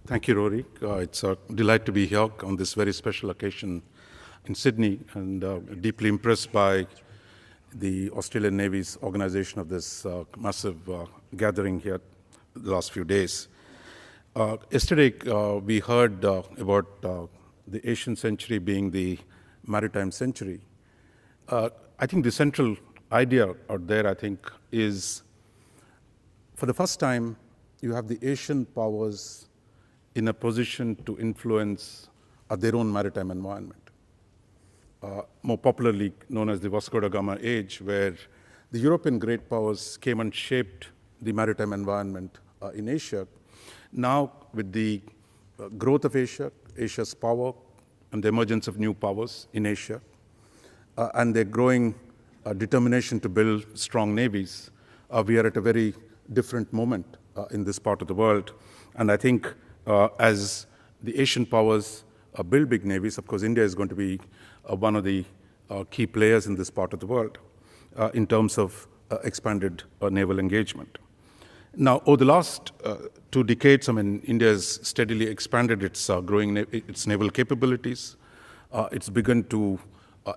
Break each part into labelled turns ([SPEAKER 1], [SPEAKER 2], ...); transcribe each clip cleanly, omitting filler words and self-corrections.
[SPEAKER 1] Thank you, Rory. It's a delight to be here on this very special occasion in Sydney, and deeply impressed by the Australian Navy's organization of this massive gathering here the last few days. Yesterday, we heard about the Asian century being the maritime century. I think the central idea out there, is for the first time, you have the Asian powers in a position to influence their own maritime environment. More popularly known as the Vasco da Gama age, where the European great powers came and shaped the maritime environment in Asia. Now, with the growth of Asia, Asia's power, and the emergence of new powers in Asia, and their growing determination to build strong navies, we are at a very different moment in this part of the world. And I think as the Asian powers build big navies, of course, India is going to be one of the key players in this part of the world in terms of expanded naval engagement. Now, over the last 2 decades, India has steadily expanded its its naval capabilities. It's begun to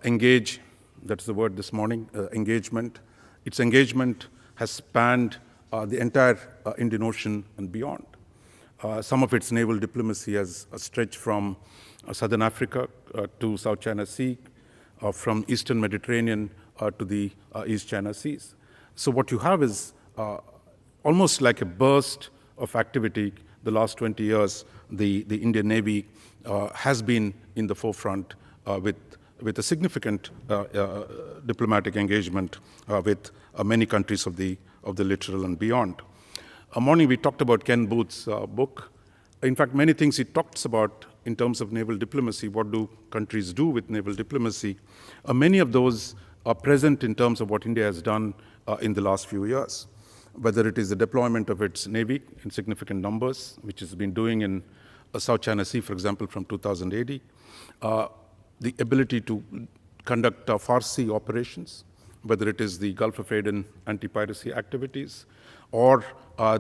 [SPEAKER 1] engage. That's the word this morning, engagement. Its engagement has spanned the entire Indian Ocean and beyond. Some of its naval diplomacy has stretched from southern Africa to South China Sea, from Eastern Mediterranean to the East China Seas. So what you have is almost like a burst of activity. The last 20 years, the Indian Navy has been in the forefront with a significant diplomatic engagement with many countries of the littoral and beyond. Morning, we talked about Ken Booth's book. In fact, many things he talks about in terms of naval diplomacy. What do countries do with naval diplomacy? Many of those are present in terms of what India has done in the last few years, whether it is the deployment of its navy in significant numbers, which it's been doing in South China Sea, for example, from 2000 AD, the ability to conduct far sea operations, whether it is the Gulf of Aden anti-piracy activities, or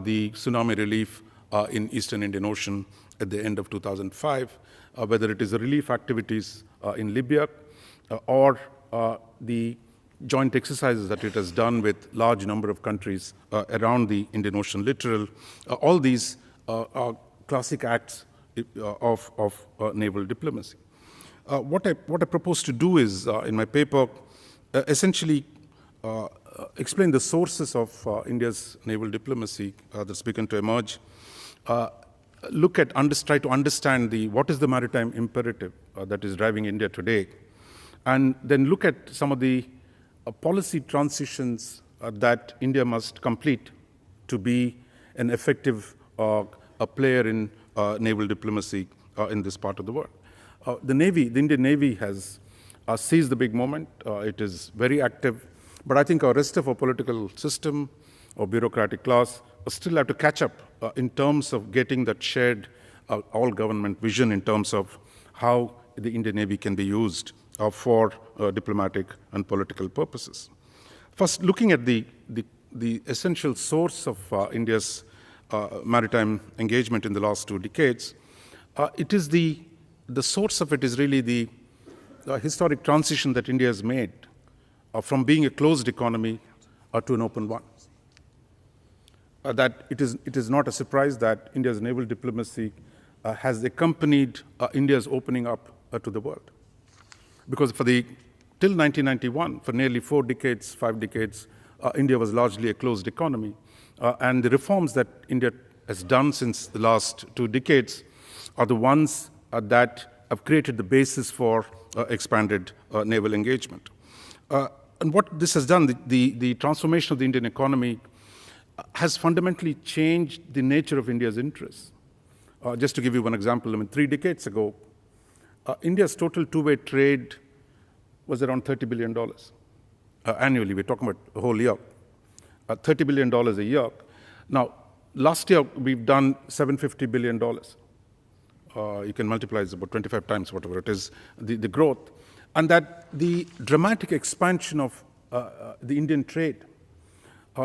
[SPEAKER 1] the tsunami relief in Eastern Indian Ocean at the end of 2005, whether it is the relief activities in Libya, or the joint exercises that it has done with large number of countries around the Indian Ocean littoral. All these are classic acts of naval diplomacy. What I propose to do is, in my paper, essentially explain the sources of India's naval diplomacy that's begun to emerge. Try to understand what is the maritime imperative that is driving India today, and then look at some of the policy transitions that India must complete to be an effective player in naval diplomacy in this part of the world. The Indian Navy has seized the big moment. It is very active. But I think our rest of our political system, or bureaucratic class, still have to catch up in terms of getting that shared all-government vision in terms of how the Indian Navy can be used for diplomatic and political purposes. First, looking at the essential source of India's maritime engagement in the last 2 decades, it is the source of it is really the historic transition that India has made from being a closed economy to an open one. That it is not a surprise that India's naval diplomacy has accompanied India's opening up to the world. Because till 1991, for nearly 4 decades, 5 decades, India was largely a closed economy. And the reforms that India has done since the last 2 decades are the ones that have created the basis for expanded naval engagement. And what this has done, the transformation of the Indian economy has fundamentally changed the nature of India's interests. Just to give you one example, 3 decades ago, India's total two-way trade was around $30 billion annually. We're talking about a whole year, $30 billion a year. Now, last year, we've done $750 billion. You can multiply it about 25 times, whatever it is, the growth. And that the dramatic expansion of the Indian trade,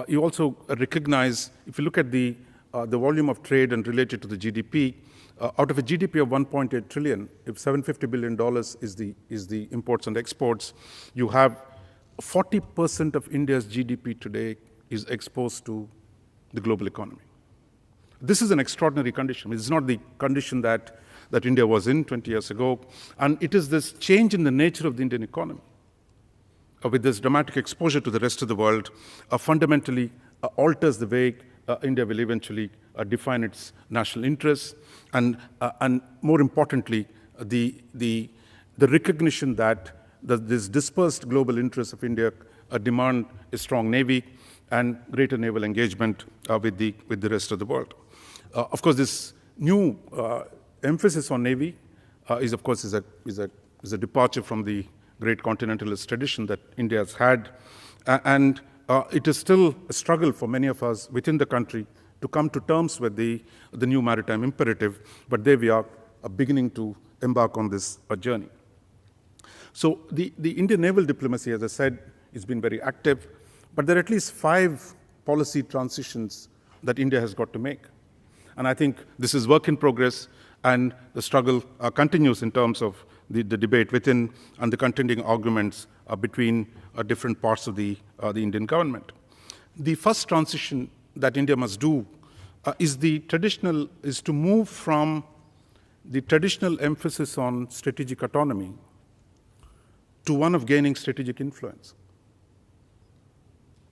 [SPEAKER 1] you also recognize, if you look at the volume of trade and related to the GDP, Out of a GDP of 1.8 trillion, if $750 billion is the imports and exports, you have 40% of India's GDP today is exposed to the global economy. This is an extraordinary condition. It's not the condition that India was in 20 years ago. And it is this change in the nature of the Indian economy, with this dramatic exposure to the rest of the world, fundamentally alters the way India will eventually define its national interests, and more importantly, the recognition that this dispersed global interests of India demand a strong navy and greater naval engagement with the rest of the world. Of course, this new emphasis on navy is a departure from the great continentalist tradition that India has had, and it is still a struggle for many of us within the country to come to terms with the new maritime imperative, but there we are beginning to embark on this journey. So the Indian naval diplomacy, as I said, has been very active, but there are at least 5 policy transitions that India has got to make. And I think this is work in progress, and the struggle continues in terms of the debate within and the contending arguments between different parts of the Indian government. The first transition that India must do is to move from the traditional emphasis on strategic autonomy to one of gaining strategic influence.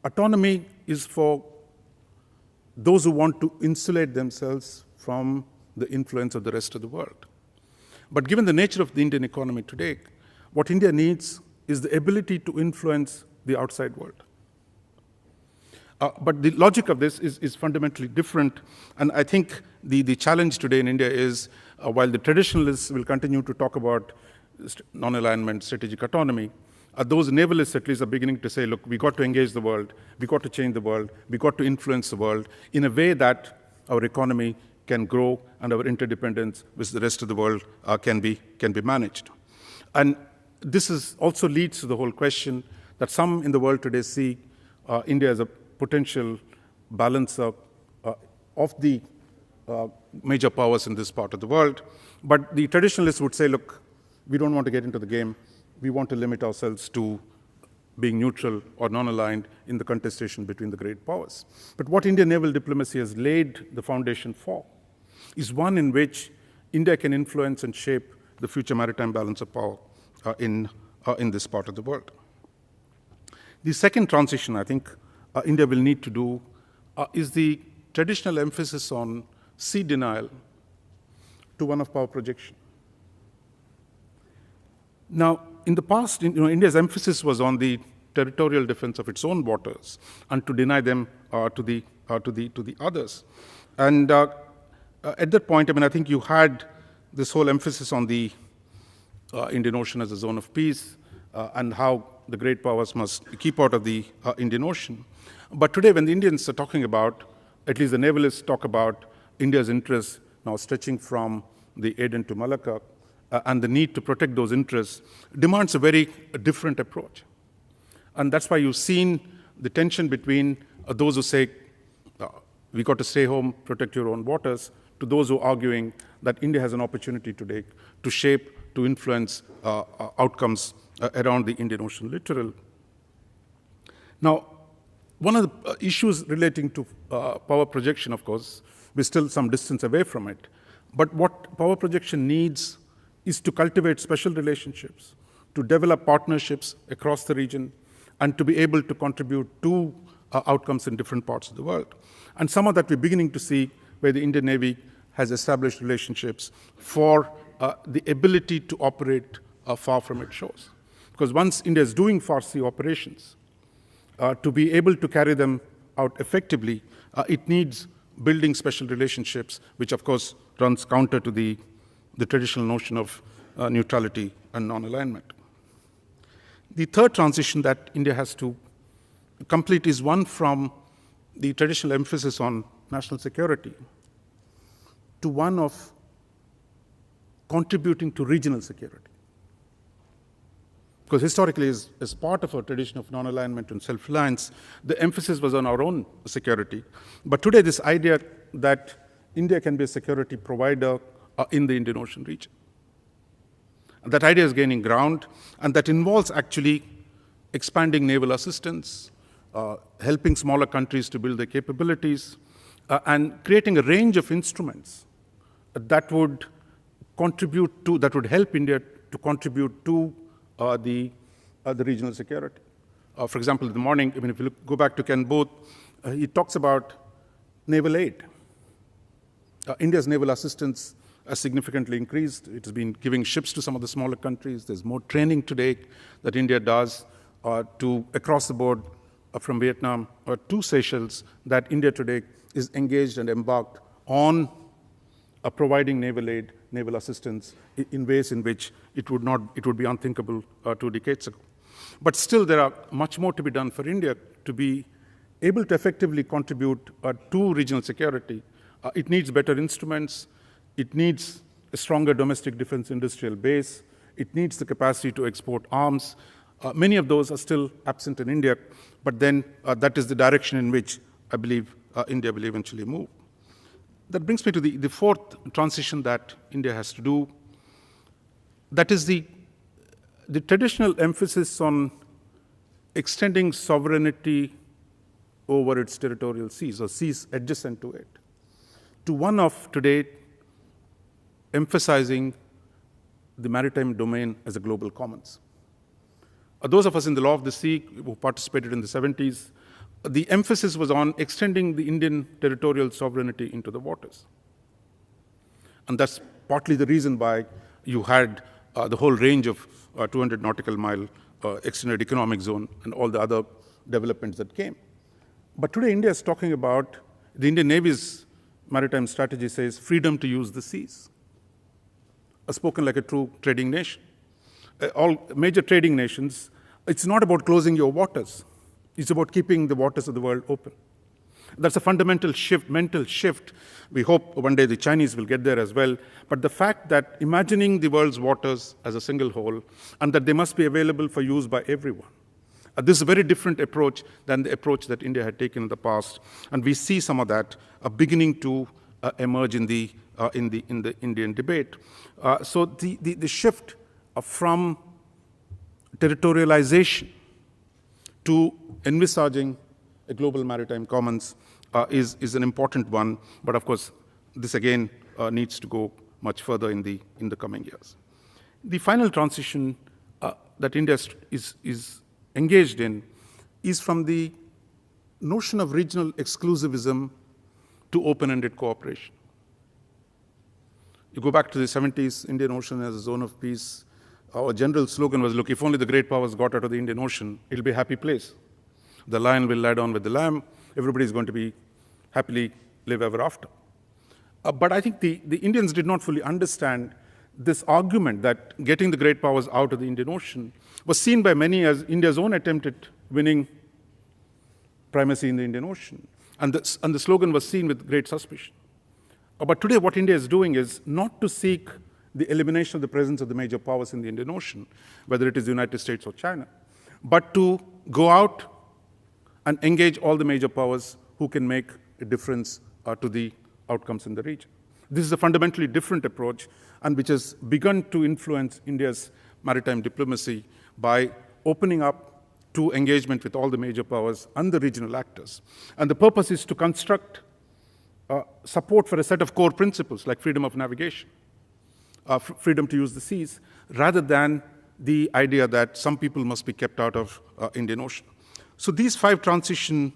[SPEAKER 1] Autonomy is for those who want to insulate themselves from the influence of the rest of the world. But given the nature of the Indian economy today, what India needs is the ability to influence the outside world. But the logic of this is fundamentally different, and I think the challenge today in India is, while the traditionalists will continue to talk about non-alignment, strategic autonomy, those navalists at least are beginning to say, look, we got to engage the world, we got to change the world, we got to influence the world in a way that our economy can grow and our interdependence with the rest of the world can be managed. And this also leads to the whole question that some in the world today see India as a potential balancer of the major powers in this part of the world. But the traditionalists would say, look, we don't want to get into the game. We want to limit ourselves to being neutral or non-aligned in the contestation between the great powers. But what Indian naval diplomacy has laid the foundation for is one in which India can influence and shape the future maritime balance of power in this part of the world. The second transition I think India will need to do is the traditional emphasis on sea denial to one of power projection. Now, in the past, India's emphasis was on the territorial defense of its own waters and to deny them to the others. And at that point, I think you had this whole emphasis on the Indian Ocean as a zone of peace and how the great powers must keep out of the Indian Ocean. But today, when the Indians are talking about, at least the navalists talk about India's interests now stretching from the Aden to Malacca, and the need to protect those interests demands a very different approach. And that's why you've seen the tension between those who say, we got to stay home, protect your own waters, to those who are arguing that India has an opportunity today to shape, to influence outcomes around the Indian Ocean littoral. Now, one of the issues relating to power projection, of course, we're still some distance away from it. But what power projection needs is to cultivate special relationships, to develop partnerships across the region, and to be able to contribute to outcomes in different parts of the world. And some of that we're beginning to see where the Indian Navy has established relationships for the ability to operate far from its shores. Because once India is doing far sea operations, to be able to carry them out effectively, it needs building special relationships, which of course runs counter to the traditional notion of neutrality and non-alignment. The third transition that India has to complete is one from the traditional emphasis on national security to one of contributing to regional security. Because historically, as part of our tradition of non-alignment and self-reliance, the emphasis was on our own security. But today, this idea that India can be a security provider in the Indian Ocean region. And that idea is gaining ground, and that involves actually expanding naval assistance, helping smaller countries to build their capabilities, and creating a range of instruments that would contribute to, that would help India to contribute to the regional security. For example, in the morning, I mean, if you go back to Ken Booth, he talks about naval aid. India's naval assistance has significantly increased. It has been giving ships to some of the smaller countries. There's more training today that India does to across the board from Vietnam to Seychelles, that India today is engaged and embarked on providing naval aid, naval assistance in ways in which it would be unthinkable 2 decades ago. But still, there are much more to be done for India to be able to effectively contribute to regional security. It needs better instruments. It needs a stronger domestic defense industrial base. It needs the capacity to export arms. Many of those are still absent in India, but then that is the direction in which I believe India will eventually move. That brings me to the fourth transition that India has to do. That is the traditional emphasis on extending sovereignty over its territorial seas, or seas adjacent to it, to one of today emphasizing the maritime domain as a global commons. Those of us in the Law of the Sea who participated in the 70s, the emphasis was on extending the Indian territorial sovereignty into the waters. And that's partly the reason why you had the whole range of 200 nautical mile extended economic zone and all the other developments that came. But today India is talking about, the Indian Navy's maritime strategy says, freedom to use the seas. Spoken like a true trading nation. All major trading nations, it's not about closing your waters. It's about keeping the waters of the world open. That's a fundamental shift, mental shift. We hope one day the Chinese will get there as well. But the fact that imagining the world's waters as a single whole, and that they must be available for use by everyone. This is a very different approach than the approach that India had taken in the past. And we see some of that beginning to emerge in the Indian debate. So the shift from territorialization to envisaging a global maritime commons is an important one. But of course, this again needs to go much further in the coming years. The final transition that India is engaged in is from the notion of regional exclusivism to open-ended cooperation. You go back to the 70s, Indian Ocean as a zone of peace. Our general slogan was, look, if only the great powers got out of the Indian Ocean, it'll be a happy place. The lion will lie down with the lamb. Everybody's going to be happily live ever after. But I think the Indians did not fully understand this argument that getting the great powers out of the Indian Ocean was seen by many as India's own attempt at winning primacy in the Indian Ocean. And the slogan was seen with great suspicion. But today what India is doing is not to seek the elimination of the presence of the major powers in the Indian Ocean, whether it is the United States or China, but to go out and engage all the major powers who can make a difference to the outcomes in the region. This is a fundamentally different approach, and which has begun to influence India's maritime diplomacy by opening up to engagement with all the major powers and the regional actors. And the purpose is to construct support for a set of core principles like freedom of navigation, freedom to use the seas, rather than the idea that some people must be kept out of Indian Ocean. So these 5 transitions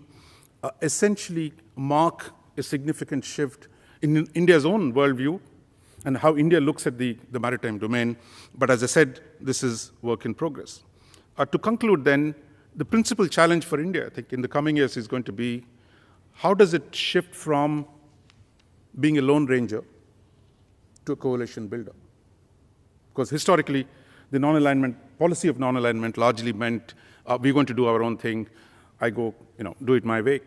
[SPEAKER 1] essentially mark a significant shift in India's own worldview and how India looks at the maritime domain. But as I said, this is work in progress. To conclude then, the principal challenge for India, I think, in the coming years is going to be, how does it shift from being a lone ranger to a coalition builder? Because historically, the non-alignment, policy of non-alignment largely meant we're going to do our own thing. I go, do it my way.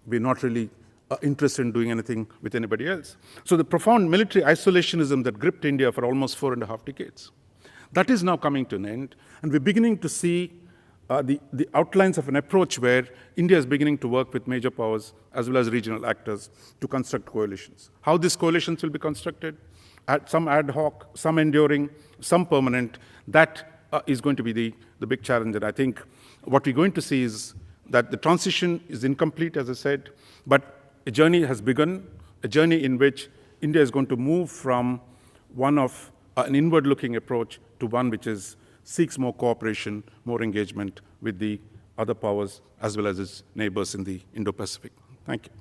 [SPEAKER 1] We're not really interested in doing anything with anybody else. So the profound military isolationism that gripped India for almost 4.5 decades, that is now coming to an end. And we're beginning to see the outlines of an approach where India is beginning to work with major powers as well as regional actors to construct coalitions. How these coalitions will be constructed, some ad hoc, some enduring, some permanent, that is going to be the big challenge. And I think what we're going to see is that the transition is incomplete, as I said, but a journey has begun, a journey in which India is going to move from one of an inward-looking approach to one which seeks more cooperation, more engagement with the other powers, as well as its neighbors in the Indo-Pacific. Thank you.